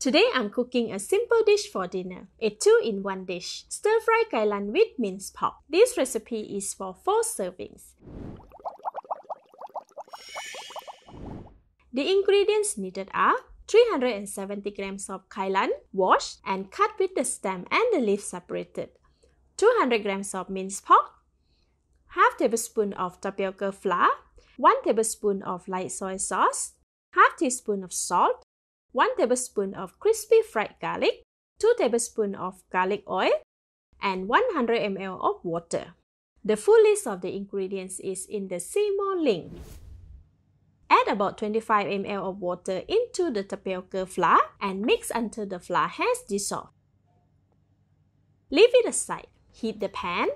Today I'm cooking a simple dish for dinner, a 2-in-1 dish, stir-fry kai lan with minced pork. This recipe is for 4 servings. The ingredients needed are 370 grams of kai lan, washed and cut with the stem and the leaf separated, 200 grams of minced pork, half tablespoon of tapioca flour, 1 tablespoon of light soy sauce, half teaspoon of salt, 1 tablespoon of crispy fried garlic, 2 tablespoons of garlic oil, and 100 ml of water. The full list of the ingredients is in the See More link. Add about 25 ml of water into the tapioca flour and mix until the flour has dissolved. Leave it aside. Heat the pan.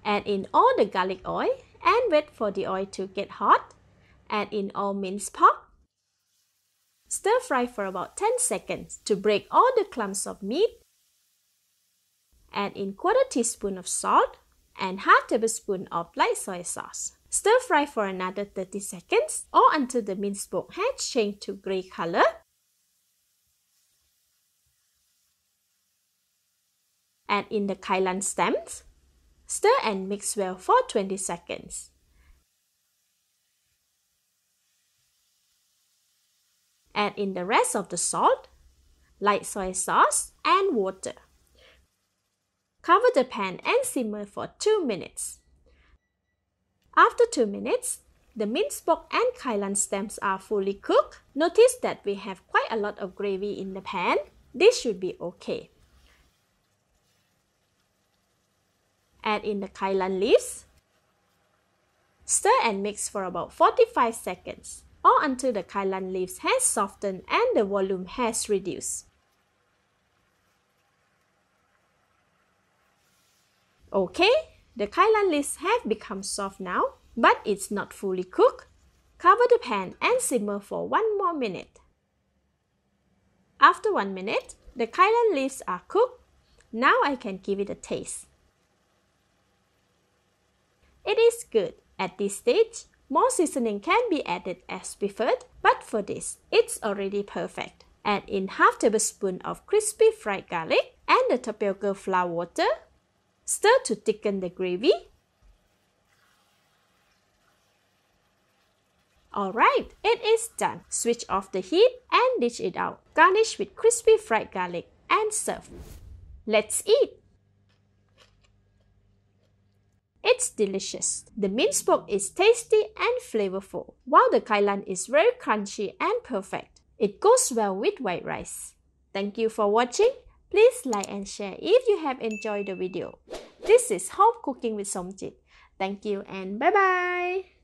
Add in all the garlic oil and wait for the oil to get hot. Add in all minced pork. Stir fry for about 10 seconds to break all the clumps of meat. Add in 1/4 teaspoon of salt and half tablespoon of light soy sauce. Stir fry for another 30 seconds or until the minced pork has changed to grey color. Add in the kai lan stems. Stir and mix well for 20 seconds. Add in the rest of the salt, light soy sauce, and water. Cover the pan and simmer for 2 minutes. After 2 minutes, the minced pork and kai lan stems are fully cooked. Notice that we have quite a lot of gravy in the pan. This should be okay. Add in the kai lan leaves. Stir and mix for about 45 seconds or until the kai lan leaves has softened and the volume has reduced. Okay, the kai lan leaves have become soft now, but it's not fully cooked. Cover the pan and simmer for 1 more minute. After 1 minute, the kai lan leaves are cooked. Now I can give it a taste. It is good. At this stage, more seasoning can be added as preferred, but for this, it's already perfect. Add in half tablespoon of crispy fried garlic and the tapioca flour water. Stir to thicken the gravy. Alright, it is done. Switch off the heat and dish it out. Garnish with crispy fried garlic and serve. Let's eat! It's delicious. The minced pork is tasty and flavorful, while the kai lan is very crunchy and perfect. It goes well with white rice. Thank you for watching. Please like and share if you have enjoyed the video. This is Home Cooking with Somjit. Thank you and bye-bye!